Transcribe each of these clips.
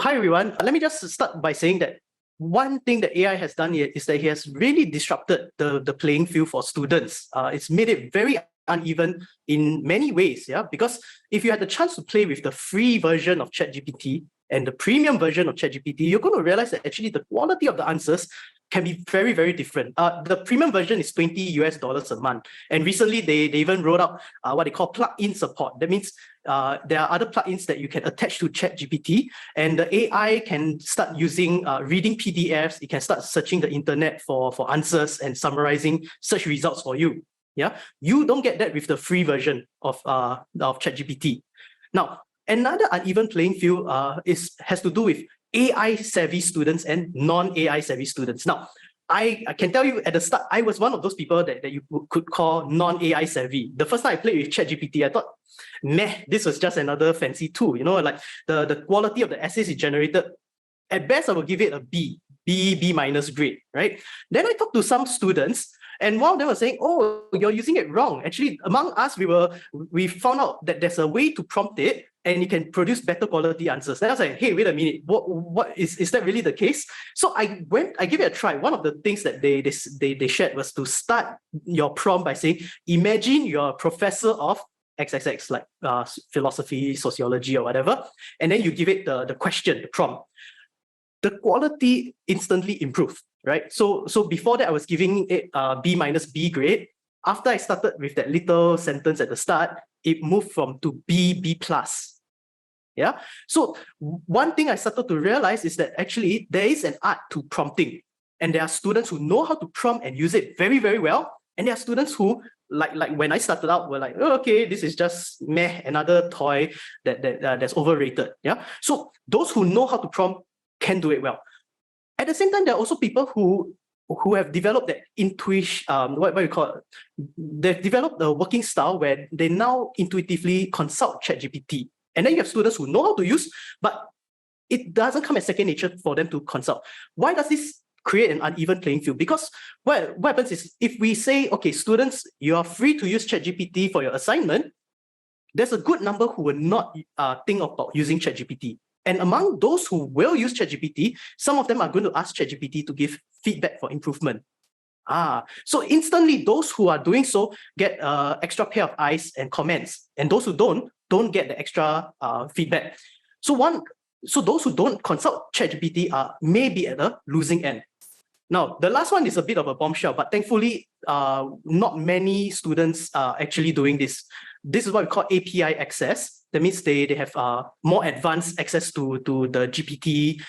Hi, everyone. Let me just start by saying that one thing that AI has done here is that he has really disrupted the playing field for students. It's made it very uneven in many ways, yeah? Because if you had the chance to play with the free version of ChatGPT and the premium version of ChatGPT, you're going to realize that actually the quality of the answers can be very, very different. The premium version is $20 a month. And recently, they even rolled out what they call plug-in support. That means there are other plugins that you can attach to ChatGPT, and the AI can start using reading PDFs. It can start searching the internet for answers and summarizing search results for you. Yeah, you don't get that with the free version of ChatGPT. Now, another uneven playing field has to do with AI savvy students and non-AI savvy students. Now, I can tell you at the start, I was one of those people that you could call non-AI savvy. The first time I played with ChatGPT, I thought, meh, this was just another fancy tool. You know, like the quality of the essays it generated, at best, I would give it a B minus grade, right? Then I talked to some students, and one of them was saying, oh, you're using it wrong. Actually, among us, we found out that there's a way to prompt it and you can produce better quality answers. Then I was like, hey, wait a minute, what is that really the case? So I gave it a try. One of the things that they shared was to start your prompt by saying, imagine you're a professor of XXX, like philosophy, sociology, or whatever, and then you give it the question, the prompt. The quality instantly improved, right? So before that, I was giving it B minus B grade. After I started with that little sentence at the start, it moved to B plus. Yeah. So one thing I started to realize is that actually there is an art to prompting, and there are students who know how to prompt and use it very, very well, and there are students who, like when I started out, were like, oh, okay, this is just meh, another toy that's overrated. Yeah. So those who know how to prompt can do it well. At the same time, there are also people who have developed that intuition, what you call it? They've developed a working style where they now intuitively consult ChatGPT. And then you have students who know how to use, but it doesn't come as second nature for them to consult. Why does this create an uneven playing field? Because what happens is, if we say, okay, students, you are free to use ChatGPT for your assignment, there's a good number who will not think about using ChatGPT. And among those who will use ChatGPT, some of them are going to ask ChatGPT to give feedback for improvement. So instantly, those who are doing so get extra pair of eyes and comments, and those who don't get the extra feedback. So those who don't consult ChatGPT may be at the losing end. Now, the last one is a bit of a bombshell, but thankfully, not many students are actually doing this. This is what we call API access. That means they have more advanced access to the GPT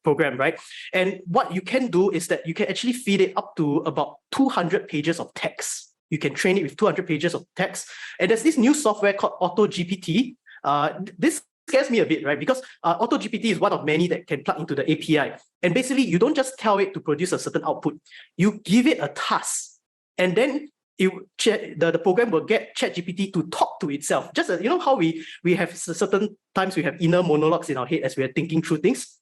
program, right? And what you can do is that you can actually feed it up to about 200 pages of text. You can train it with 200 pages of text. And there's this new software called AutoGPT. This scares me a bit, right? Because AutoGPT is one of many that can plug into the API. And basically, you don't just tell it to produce a certain output. You give it a task, and then the program will get ChatGPT to talk to itself. Just you know how we have certain times we have inner monologues in our head as we are thinking through things.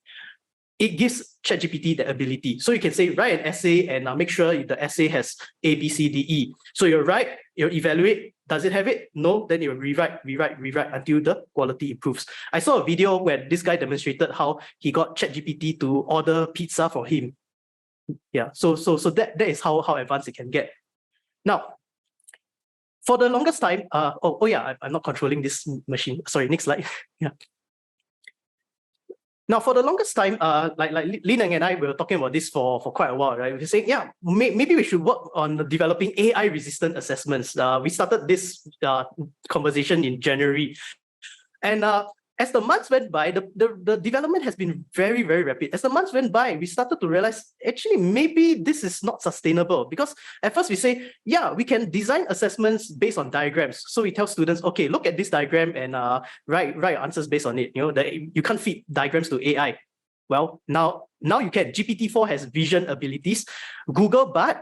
It gives ChatGPT the ability. So you can say, write an essay and make sure the essay has A, B, C, D, E. So you write, you evaluate, does it have it? No, then you rewrite until the quality improves. I saw a video where this guy demonstrated how he got ChatGPT to order pizza for him. Yeah, so that is how advanced it can get. Now, for the longest time, I'm not controlling this machine. Sorry, next slide. Yeah. Now, for the longest time, like Lin and I were talking about this for quite a while, right? We were saying, yeah, maybe we should work on developing AI-resistant assessments. We started this conversation in January. And as the months went by, the development has been very, very rapid. As the months went by, we started to realize, actually, maybe this is not sustainable. Because at first we say, yeah, we can design assessments based on diagrams. So we tell students, okay, look at this diagram and write answers based on it. You know, you can't feed diagrams to AI. Well, now you can. GPT-4 has vision abilities. Google Bard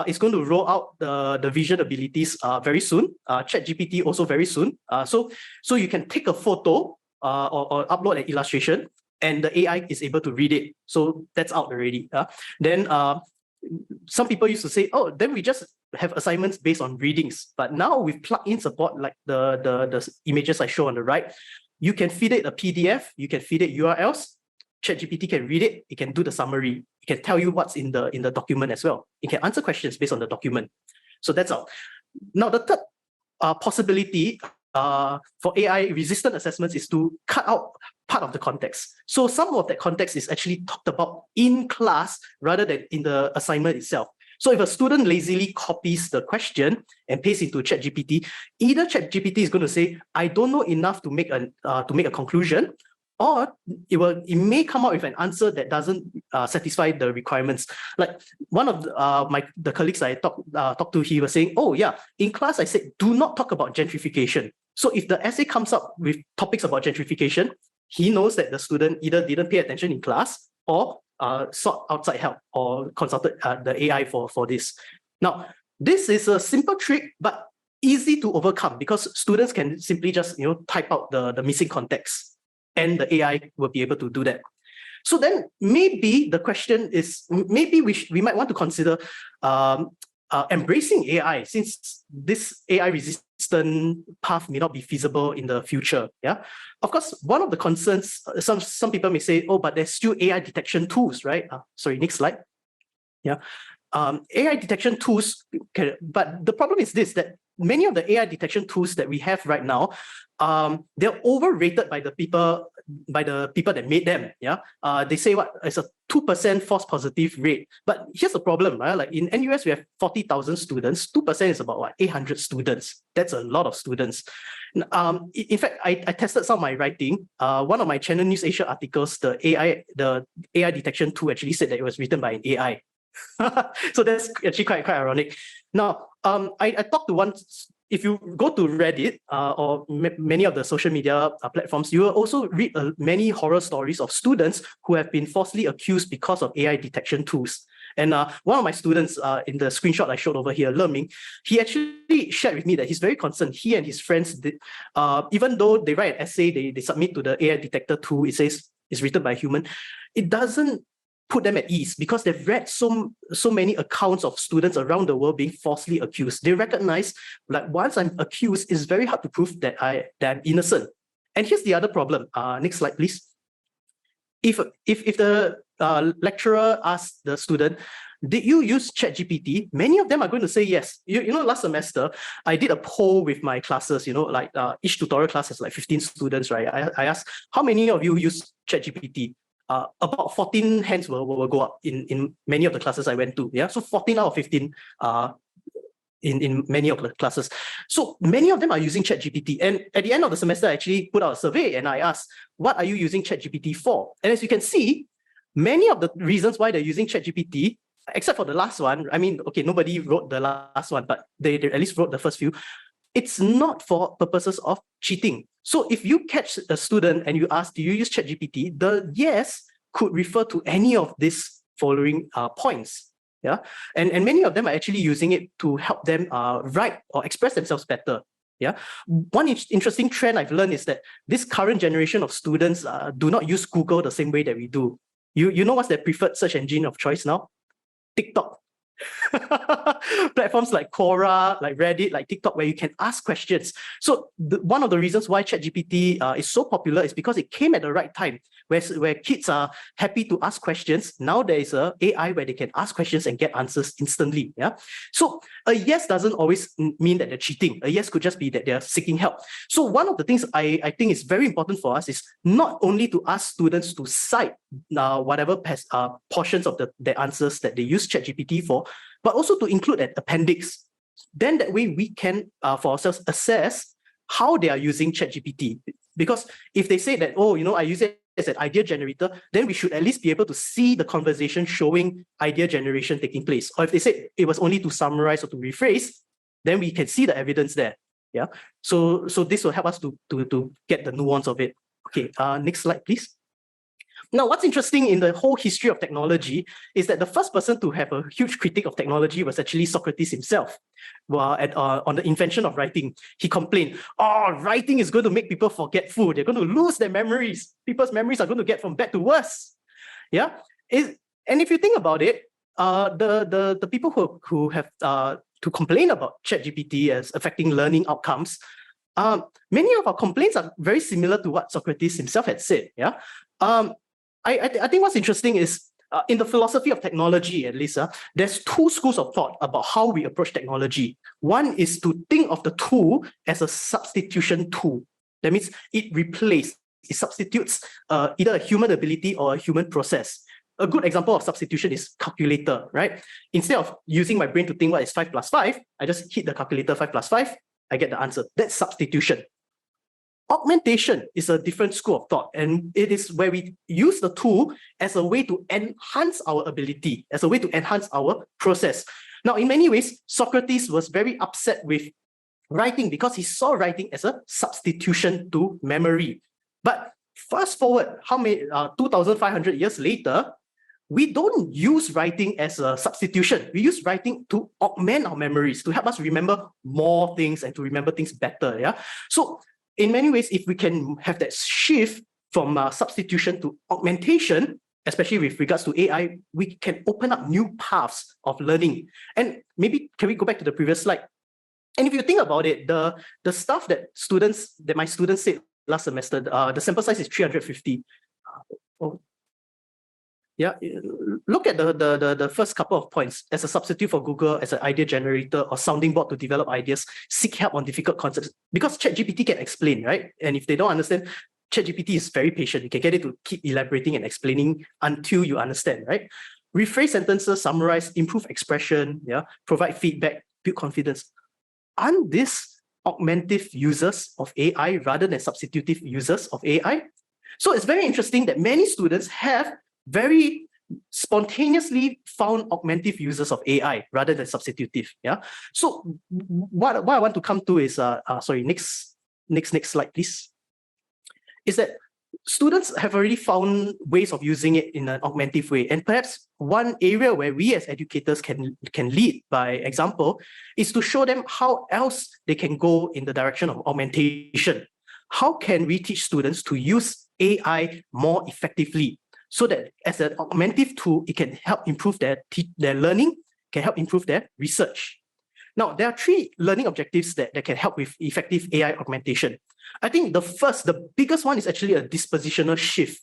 is going to roll out the vision abilities very soon. ChatGPT also very soon. So you can take a photo or upload an illustration, and the AI is able to read it. So that's out already. Then some people used to say, oh, then we just have assignments based on readings. But now we've plugged in support like the images I show on the right. You can feed it a PDF, you can feed it URLs, ChatGPT can read it, it can do the summary, it can tell you what's in the document as well. It can answer questions based on the document. So that's all. Now, the third possibility for AI-resistant assessments is to cut out part of the context. So some of that context is actually talked about in class rather than in the assignment itself. So if a student lazily copies the question and pastes into ChatGPT, either ChatGPT is going to say, I don't know enough to make a conclusion, or it may come out with an answer that doesn't satisfy the requirements. Like one of the colleagues I talked to, he was saying, oh yeah, in class I said, do not talk about gentrification. So if the essay comes up with topics about gentrification, he knows that the student either didn't pay attention in class or sought outside help or consulted the AI for this. Now, this is a simple trick, but easy to overcome because students can simply just type out the missing context, and the AI will be able to do that. So then maybe the question is, maybe we might want to consider embracing AI, since this AI resistant path may not be feasible in the future. Yeah, of course, one of the concerns, some people may say, oh, but there's still AI detection tools, right? Sorry, next slide. Yeah, AI detection tools but the problem is this, that many of the AI detection tools that we have right now, they're overrated by the people that made them. Yeah, they say it's a 2% false positive rate. But here's the problem, right? Like in NUS, we have 40,000 students. 2% is about 800 students. That's a lot of students. In fact, I tested some of my writing. One of my Channel News Asia articles, the AI detection tool actually said that it was written by an AI. So that's actually quite ironic. Now, I talked to one. If you go to Reddit or many of the social media platforms, you will also read many horror stories of students who have been falsely accused because of AI detection tools. And one of my students in the screenshot I showed over here, Leming, he actually shared with me that he's very concerned. He and his friends did, even though they write an essay, they submit to the AI detector tool, it says it's written by a human, it doesn't put them at ease because they've read so many accounts of students around the world being falsely accused. They recognize, like, once I'm accused, it's very hard to prove that I'm innocent. And here's the other problem. Next slide, please. If the lecturer asks the student, did you use ChatGPT? Many of them are going to say yes. Last semester, I did a poll with my classes, each tutorial class has like 15 students, right? I asked, how many of you use ChatGPT? About 14 hands will go up in many of the classes I went to. Yeah, so 14 out of 15 in many of the classes. So many of them are using ChatGPT. And at the end of the semester, I actually put out a survey and I asked, what are you using ChatGPT for? And as you can see, many of the reasons why they're using ChatGPT, except for the last one, I mean, okay, nobody wrote the last one, but they at least wrote the first few. It's not for purposes of cheating. So if you catch a student and you ask, do you use ChatGPT? The yes could refer to any of these following points. Yeah, and many of them are actually using it to help them write or express themselves better. Yeah, one interesting trend I've learned is that this current generation of students do not use Google the same way that we do. You know what's their preferred search engine of choice now? TikTok. Platforms like Quora, like Reddit, like TikTok, where you can ask questions. So one of the reasons why ChatGPT is so popular is because it came at the right time, where kids are happy to ask questions. Now there is a AI where they can ask questions and get answers instantly. Yeah. So a yes doesn't always mean that they're cheating. A yes could just be that they're seeking help. So one of the things I think is very important for us is not only to ask students to cite whatever portions of their answers that they use ChatGPT for, but also to include an appendix. Then that way we can, for ourselves, assess how they are using ChatGPT. Because if they say that, oh, I use it as an idea generator, then we should at least be able to see the conversation showing idea generation taking place. Or if they say it was only to summarize or to rephrase, then we can see the evidence there. Yeah. So this will help us to get the nuance of it. Okay, next slide, please. Now, what's interesting in the whole history of technology is that the first person to have a huge critique of technology was actually Socrates himself. On the invention of writing, he complained, oh, writing is going to make people forgetful. They're going to lose their memories. People's memories are going to get from bad to worse. Yeah. And if you think about it, the people who have to complain about ChatGPT as affecting learning outcomes, many of our complaints are very similar to what Socrates himself had said. Yeah. I think what's interesting is in the philosophy of technology, at least, there's two schools of thought about how we approach technology. One is to think of the tool as a substitution tool. That means it substitutes either a human ability or a human process. A good example of substitution is calculator, right? Instead of using my brain to think what is 5 plus 5, I just hit the calculator 5 plus 5, I get the answer. That's substitution. Augmentation is a different school of thought, and it is where we use the tool as a way to enhance our ability, as a way to enhance our process. Now, in many ways, Socrates was very upset with writing because he saw writing as a substitution to memory. But fast forward, 2,500 years later, we don't use writing as a substitution. We use writing to augment our memories, to help us remember more things and to remember things better. Yeah. So in many ways, if we can have that shift from substitution to augmentation, especially with regards to AI, we can open up new paths of learning. And maybe can we go back to the previous slide? And if you think about it, the stuff that my students said last semester, the sample size is 350. Yeah, look at the first couple of points. As a substitute for Google, as an idea generator or sounding board to develop ideas, seek help on difficult concepts. Because ChatGPT can explain, right? And if they don't understand, ChatGPT is very patient. You can get it to keep elaborating and explaining until you understand, right? Rephrase sentences, summarize, improve expression, yeah, provide feedback, build confidence. Aren't these augmentative users of AI rather than substitutive users of AI? So it's very interesting that many students have very spontaneously found augmentative users of AI rather than substitutive. Yeah. So what I want to come to is sorry, next slide, please. Is that students have already found ways of using it in an augmentative way, and perhaps one area where we as educators can lead by example is to show them how else they can go in the direction of augmentation. How can we teach students to use AI more effectively, so that as an augmentative tool, it can help improve their learning, can help improve their research. Now, there are 3 learning objectives that can help with effective AI augmentation. I think the biggest one is actually a dispositional shift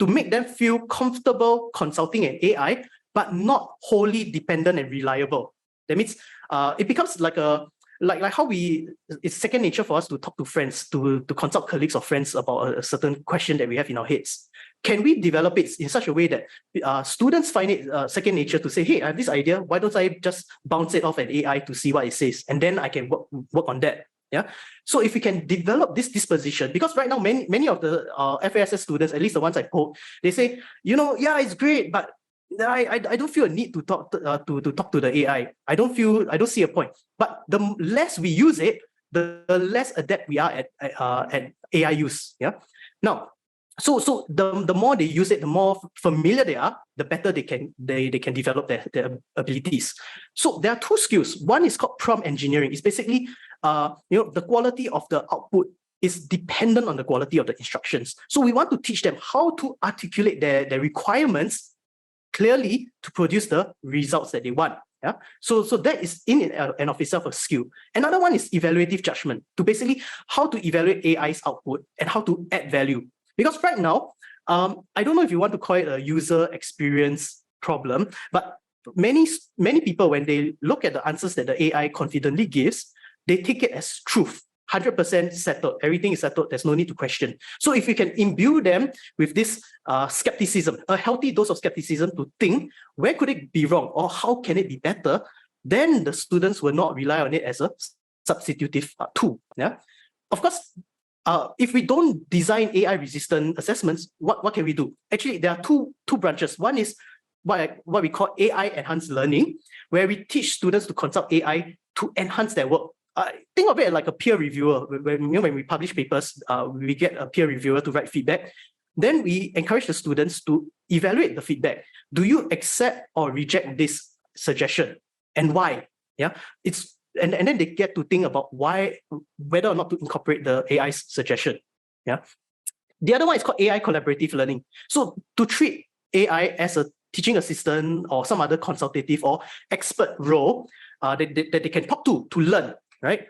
to make them feel comfortable consulting an AI, but not wholly dependent and reliable. That means it becomes like how it's second nature for us to talk to friends, to consult colleagues or friends about a certain question that we have in our heads. Can we develop it in such a way that students find it second nature to say, hey, I have this idea, why don't I just bounce it off at AI to see what it says, and then I can work on that. Yeah. So if we can develop this disposition, because right now many of the FASS students, at least the ones I poke, they say, yeah, it's great, but I don't feel a need to talk to the AI. I don't see a point. But the less we use it, the less adept we are at AI use. Yeah. Now, so the more they use it, the more familiar they are, the better they can develop their abilities. So there are 2 skills. One is called prompt engineering. It's basically the quality of the output is dependent on the quality of the instructions. So we want to teach them how to articulate their requirements clearly to produce the results that they want. Yeah. So that is in and of itself a skill. Another one is evaluative judgment, to basically how to evaluate AI's output and how to add value. Because right now, I don't know if you want to call it a user experience problem, but many people, when they look at the answers that the AI confidently gives, they take it as truth. 100% settled. Everything is settled. There's no need to question. So if you can imbue them with this skepticism, a healthy dose of skepticism to think, where could it be wrong or how can it be better, then the students will not rely on it as a substitutive tool. Yeah. Of course, if we don't design AI-resistant assessments, what can we do? Actually, there are two branches. One is what we call AI-enhanced learning, where we teach students to consult AI to enhance their work. Think of it like a peer reviewer. When we publish papers, we get a peer reviewer to write feedback. Then we encourage the students to evaluate the feedback. Do you accept or reject this suggestion, and why? Yeah, and then they get to think about whether or not to incorporate the AI's suggestion. Yeah. The other one is called AI collaborative learning. So to treat AI as a teaching assistant or some other consultative or expert role that they can talk to learn, right?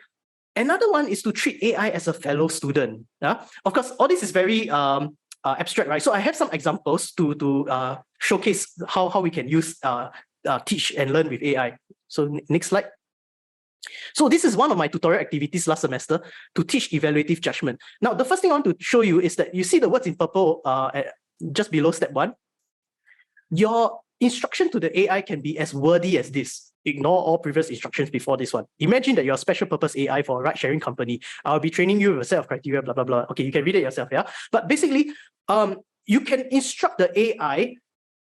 Another one is to treat AI as a fellow student. Yeah? Of course, all this is very abstract, right? So I have some examples to showcase how we can use teach and learn with AI. So next slide. So this is one of my tutorial activities last semester to teach evaluative judgment. Now, the first thing I want to show you is that you see the words in purple just below step 1. Your instruction to the AI can be as wordy as this. Ignore all previous instructions before this one. Imagine that you're a special purpose AI for a ride-sharing company. I'll be training you with a set of criteria, blah, blah, blah. Okay, you can read it yourself, yeah? But basically, you can instruct the AI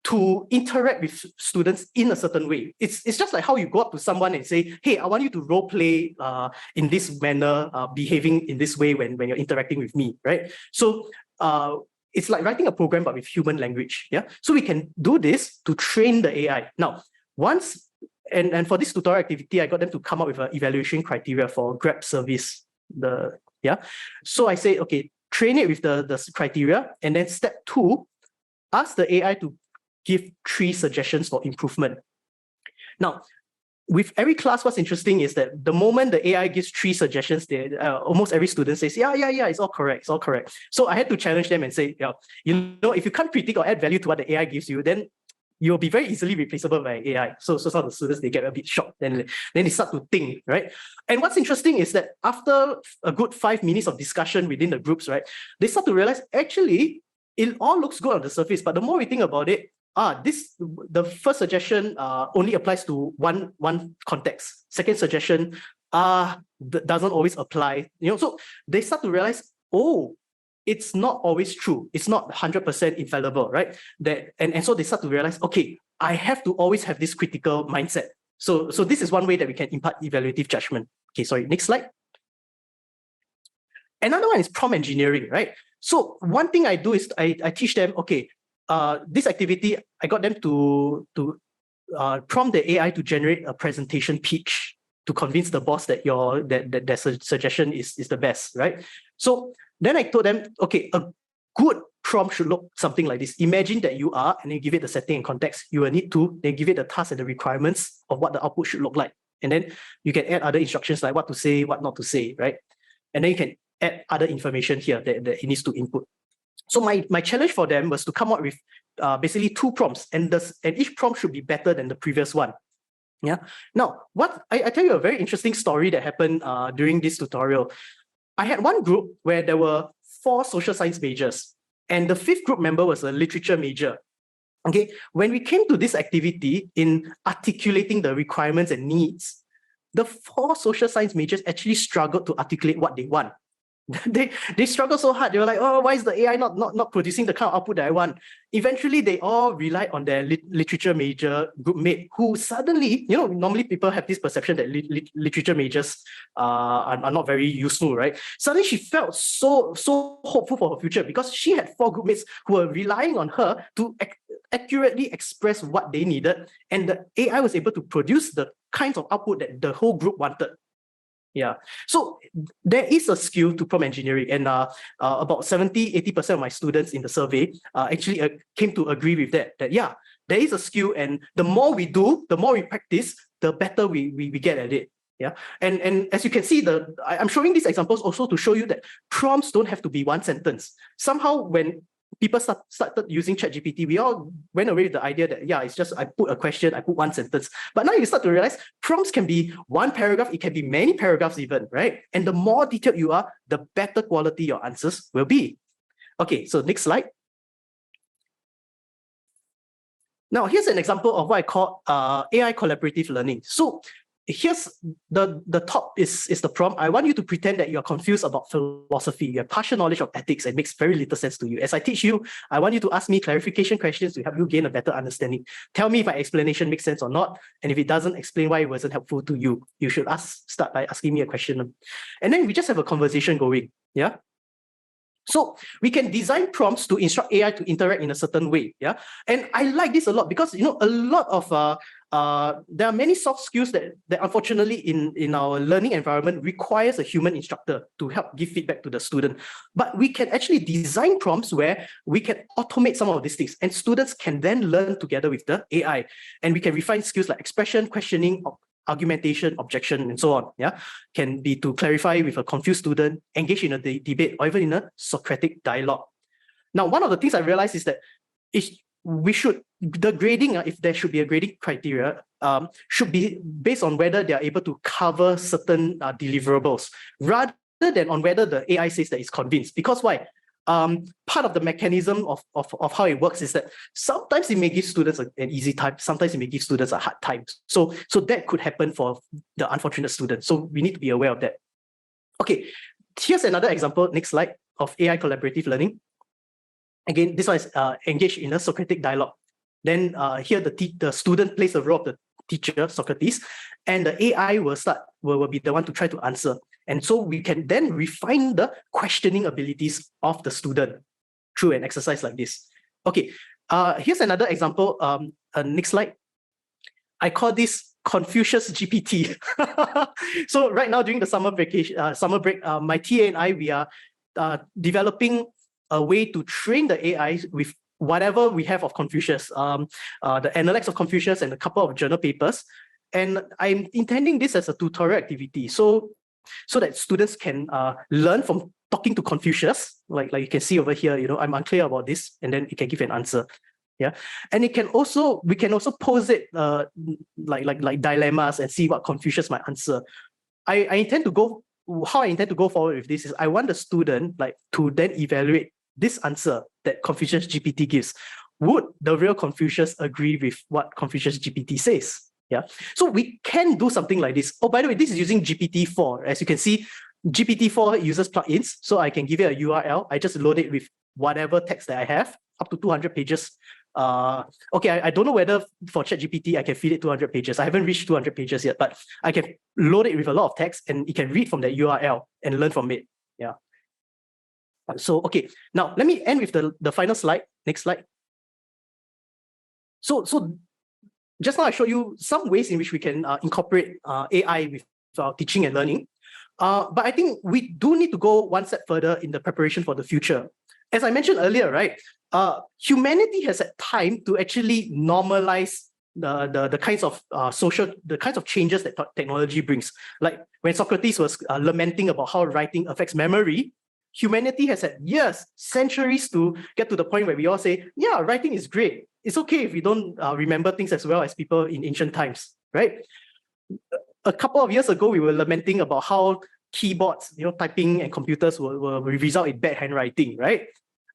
to interact with students in a certain way. It's just like how you go up to someone and say, hey, I want you to role play in this manner, behaving in this way when you're interacting with me, right? So it's like writing a program but with human language, yeah? So we can do this to train the AI. Now, once, and for this tutorial activity, I got them to come up with an evaluation criteria for Grab service, So I say, okay, train it with the criteria, and then step 2, ask the AI to give 3 suggestions for improvement. Now, with every class, what's interesting is that the moment the AI gives 3 suggestions, almost every student says, yeah, it's all correct, it's all correct. So I had to challenge them and say, if you can't critique or add value to what the AI gives you, then you'll be very easily replaceable by AI. So some of the students, they get a bit shocked. Then they start to think, right? And what's interesting is that after a good 5 minutes of discussion within the groups, right, they start to realize, actually, it all looks good on the surface, but the more we think about it, the first suggestion only applies to one context. Second suggestion doesn't always apply. So they start to realize, it's not always true. It's not 100% infallible, right? And so they start to realize, okay, I have to always have this critical mindset. So this is one way that we can impart evaluative judgment. Okay, sorry, next slide. Another one is prompt engineering, right? So one thing I do is I teach them, okay, this activity, I got them to prompt the AI to generate a presentation pitch to convince the boss that that suggestion is the best, right? So then I told them, okay, a good prompt should look something like this. Imagine that you are, and then give it the setting and context. You will need to then give it the task and the requirements of what the output should look like. And then you can add other instructions like what to say, what not to say, right? And then you can add other information here that it needs to input. So my challenge for them was to come up with basically 2 prompts, and each prompt should be better than the previous one. Yeah. Now, I tell you a very interesting story that happened during this tutorial. I had one group where there were 4 social science majors, and the 5th group member was a literature major. Okay, when we came to this activity in articulating the requirements and needs, the 4 social science majors actually struggled to articulate what they want. They struggle so hard. They were like, oh, why is the AI not producing the kind of output that I want? Eventually, they all relied on their literature major group mate, who suddenly, normally people have this perception that literature majors are not very useful, right? Suddenly, she felt so hopeful for her future because she had 4 group mates who were relying on her to accurately express what they needed, and the AI was able to produce the kinds of output that the whole group wanted. Yeah, so there is a skill to prompt engineering, and about 70-80% of my students in the survey actually came to agree with that yeah, there is a skill, and the more we do, the more we practice, the better we get at it. Yeah, and as you can see, I'm showing these examples also to show you that prompts don't have to be one sentence. Somehow when people started using ChatGPT, we all went away with the idea that, yeah, it's just I put a question, I put one sentence. But now you start to realize prompts can be one paragraph, it can be many paragraphs even, right? And the more detailed you are, the better quality your answers will be. Okay, so next slide. Now, here's an example of what I call AI collaborative learning. So here's the top is the prompt. I want you to pretend that you're confused about philosophy. You have partial knowledge of ethics and makes very little sense to you. As I teach you, I want you to ask me clarification questions to help you gain a better understanding. Tell me if my explanation makes sense or not. And if it doesn't, explain why it wasn't helpful to you. You should start by asking me a question. And then we just have a conversation going. Yeah. So we can design prompts to instruct AI to interact in a certain way. Yeah. And I like this a lot because, a lot of there are many soft skills that unfortunately in our learning environment requires a human instructor to help give feedback to the student. But we can actually design prompts where we can automate some of these things, and students can then learn together with the AI. And we can refine skills like expression, questioning, argumentation, objection, and so on. Yeah, can be to clarify with a confused student, engage in a debate, or even in a Socratic dialogue. Now, one of the things I realized is that the grading, if there should be a grading criteria, should be based on whether they are able to cover certain deliverables, rather than on whether the AI says that it's convinced. Because why? Part of the mechanism of how it works is that sometimes it may give students an easy time, sometimes it may give students a hard time. So that could happen for the unfortunate student. So we need to be aware of that. Okay, here's another example, next slide, of AI collaborative learning. Again, this one is engaged in a Socratic dialogue. Then here the student plays the role of the teacher, Socrates, and the AI will be the one to try to answer. And so we can then refine the questioning abilities of the student through an exercise like this. Okay, here's another example. Next slide. I call this Confucius GPT. So right now during the summer break, my TA and I, we are developing a way to train the AI with whatever we have of Confucius, the analects of Confucius and a couple of journal papers. And I'm intending this as a tutorial activity. So that students can learn from talking to Confucius, like you can see over here, I'm unclear about this, and then it can give an answer. Yeah, and we can also pose it like dilemmas and see what Confucius might answer. How I intend to go forward with this is I want the student to then evaluate this answer that Confucius GPT gives. Would the real Confucius agree with what Confucius GPT says? Yeah, so we can do something like this. Oh, by the way, this is using GPT-4. As you can see, GPT-4 uses plugins, so I can give it a URL. I just load it with whatever text that I have, up to 200 pages. Okay, I don't know whether for ChatGPT I can feed it 200 pages. I haven't reached 200 pages yet, but I can load it with a lot of text and it can read from that URL and learn from it. Yeah. So, okay, now let me end with the final slide. Next slide. So just now I showed you some ways in which we can incorporate AI with our teaching and learning. But I think we do need to go one step further in the preparation for the future. As I mentioned earlier, right, humanity has had time to actually normalize the kinds of changes that technology brings. Like when Socrates was lamenting about how writing affects memory, humanity has had years, centuries to get to the point where we all say, yeah, writing is great. It's okay if we don't remember things as well as people in ancient times, right? A couple of years ago, we were lamenting about how keyboards, typing and computers will result in bad handwriting, right?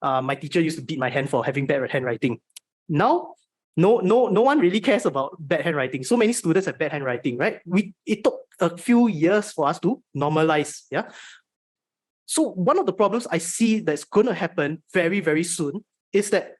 My teacher used to beat my hand for having bad handwriting. Now, no one really cares about bad handwriting. So many students have bad handwriting, right? It took a few years for us to normalize, yeah? So one of the problems I see that's going to happen very, very soon is that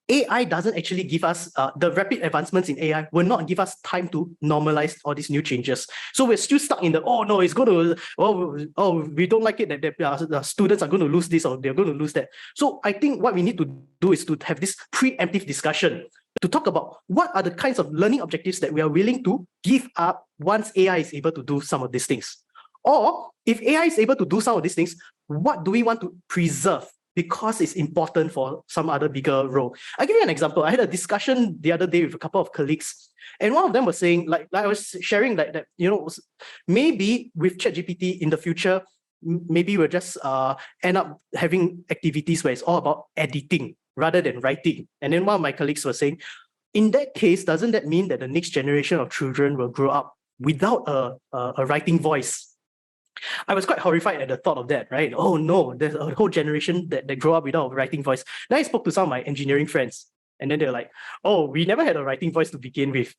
AI doesn't actually give us, the rapid advancements in AI will not give us time to normalize all these new changes. So we're still stuck in it's going to, we don't like it that the students are going to lose this or they're going to lose that. So I think what we need to do is to have this preemptive discussion to talk about what are the kinds of learning objectives that we are willing to give up once AI is able to do some of these things. Or if AI is able to do some of these things, what do we want to preserve because it's important for some other bigger role? I'll give you an example. I had a discussion the other day with a couple of colleagues, and one of them was saying, like I was sharing that maybe with ChatGPT in the future, maybe we'll just end up having activities where it's all about editing rather than writing. And then one of my colleagues was saying, in that case, doesn't that mean that the next generation of children will grow up without a writing voice? I was quite horrified at the thought of that, right? Oh no, there's a whole generation that grow up without a writing voice. Then I spoke to some of my engineering friends, and then they're like, oh, we never had a writing voice to begin with.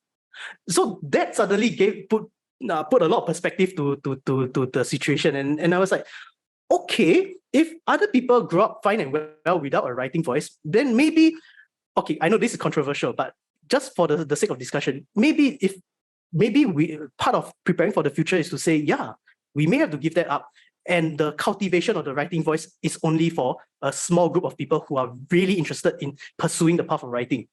So that suddenly put a lot of perspective to the situation. And I was like, okay, if other people grow up fine and well without a writing voice, then maybe, okay, I know this is controversial, but just for the sake of discussion, maybe part of preparing for the future is to say, yeah, we may have to give that up. And the cultivation of the writing voice is only for a small group of people who are really interested in pursuing the path of writing.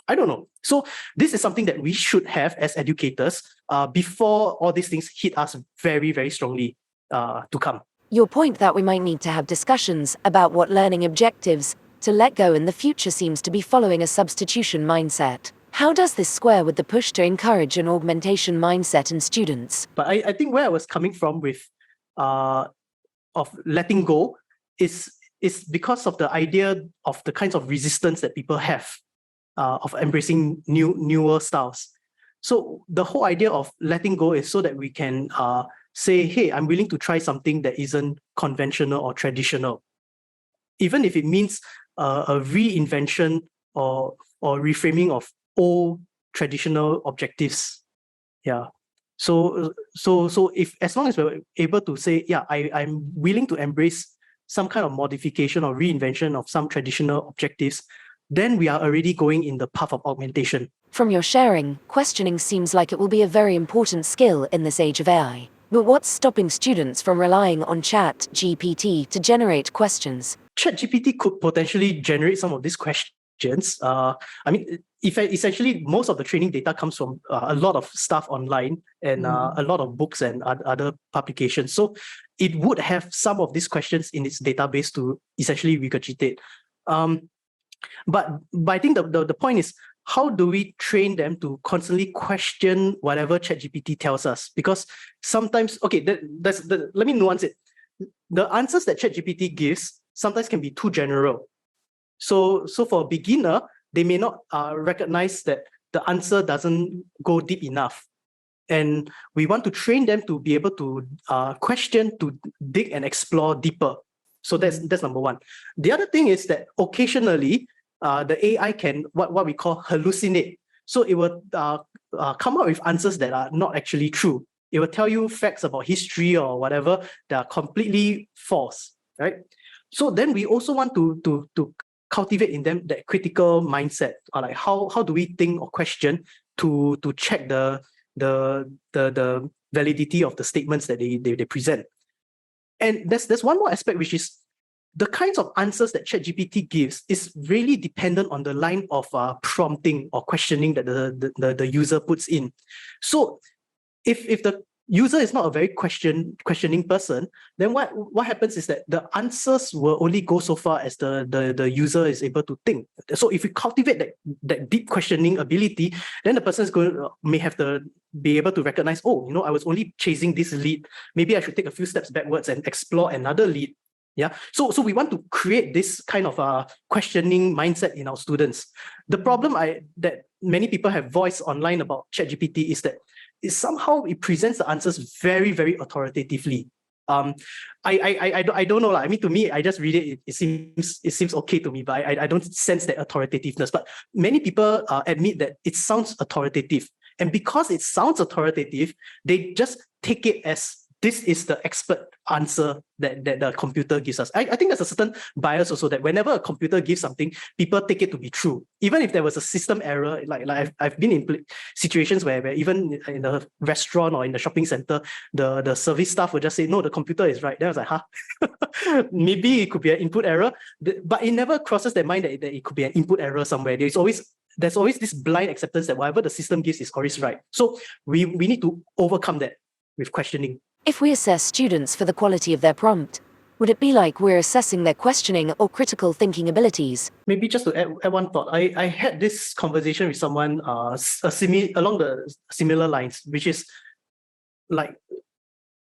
I don't know. So this is something that we should have as educators before all these things hit us very, very strongly to come. Your point that we might need to have discussions about what learning objectives to let go in the future seems to be following a substitution mindset. How does this square with the push to encourage an augmentation mindset in students? But I think where I was coming from with of letting go is because of the idea of the kinds of resistance that people have of embracing newer styles. So the whole idea of letting go is so that we can say, hey, I'm willing to try something that isn't conventional or traditional, even if it means a reinvention or reframing of old traditional objectives. Yeah. So if, as long as we're able to say, yeah, I'm willing to embrace some kind of modification or reinvention of some traditional objectives, then we are already going in the path of augmentation. From your sharing, questioning seems like it will be a very important skill in this age of AI. But what's stopping students from relying on ChatGPT to generate questions? ChatGPT could potentially generate some of these questions. I mean, essentially, most of the training data comes from a lot of stuff online and a lot of books and other publications. So it would have some of these questions in its database to essentially regurgitate. But I think the point is, how do we train them to constantly question whatever ChatGPT tells us? Because sometimes, okay, let me nuance it. The answers that ChatGPT gives sometimes can be too general. So for a beginner, they may not recognize that the answer doesn't go deep enough. And we want to train them to be able to question, to dig and explore deeper. So that's number one. The other thing is that occasionally, the AI can what we call hallucinate. So it will come up with answers that are not actually true. It will tell you facts about history or whatever that are completely false, right? So then we also want to cultivate in them that critical mindset, or like how do we think or question to check the validity of the statements that they present. And there's one more aspect, which is the kinds of answers that ChatGPT gives is really dependent on the line of prompting or questioning that the user puts in. So if the user is not a very questioning person, then what happens is that the answers will only go so far as the user is able to think. So if we cultivate that deep questioning ability, then the person may have to be able to recognize, oh, I was only chasing this lead. Maybe I should take a few steps backwards and explore another lead. Yeah. So we want to create this kind of questioning mindset in our students. The problem that many people have voiced online about ChatGPT is that somehow it presents the answers very, very authoritatively. I don't know. I mean, to me, I just read it. It seems okay to me, but I don't sense that authoritativeness. But many people admit that it sounds authoritative, and because it sounds authoritative, they just take it as this is the expert answer that the computer gives us. I think there's a certain bias also that whenever a computer gives something, people take it to be true. Even if there was a system error, like I've been in situations where even in a restaurant or in the shopping center, the service staff would just say, no, the computer is right. Then I was like, huh? Maybe it could be an input error, but it never crosses their mind that it could be an input error somewhere. There's always this blind acceptance that whatever the system gives is always right. So we need to overcome that with questioning. If we assess students for the quality of their prompt, would it be like we're assessing their questioning or critical thinking abilities? Maybe just to add one thought, I had this conversation with someone along the similar lines, which is like,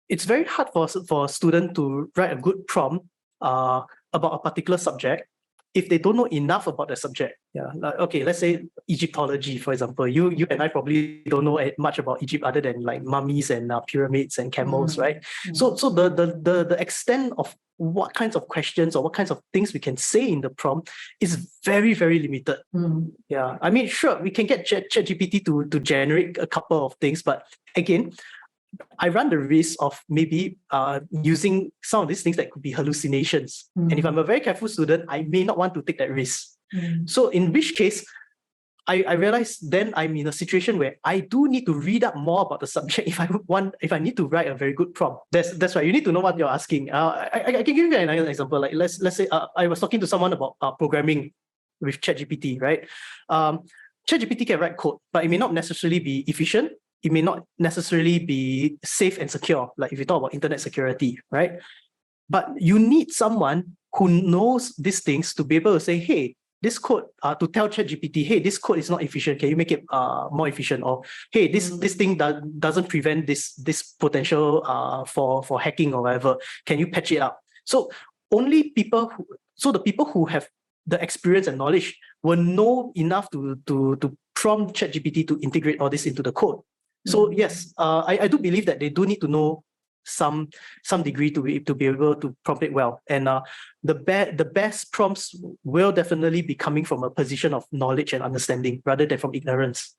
it's very hard for a student to write a good prompt about a particular subject if they don't know enough about the subject. Yeah, like, okay, let's say Egyptology, for example. You and I probably don't know much about Egypt other than like mummies and pyramids and camels, right? So the extent of what kinds of questions or what kinds of things we can say in the prompt is very, very limited. Yeah, I mean, sure, we can get ChatGPT to generate a couple of things, but again, I run the risk of maybe using some of these things that could be hallucinations. And if I'm a very careful student, I may not want to take that risk. So in which case, I realize then I'm in a situation where I do need to read up more about the subject if I need to write a very good prompt. That's right. You need to know what you're asking. I can give you another example. Like let's say I was talking to someone about programming with ChatGPT, right? ChatGPT can write code, but it may not necessarily be efficient. It may not necessarily be safe and secure, like if you talk about internet security, right? But you need someone who knows these things to be able to say, hey, this code to tell ChatGPT, hey, this code is not efficient. Can you make it more efficient? Or hey, this thing doesn't prevent this potential for hacking or whatever. Can you patch it up? So only the people who have the experience and knowledge will know enough to prompt ChatGPT to integrate all this into the code. So yes, I do believe that they do need to know some degree to be able to prompt it well. And the best prompts will definitely be coming from a position of knowledge and understanding rather than from ignorance.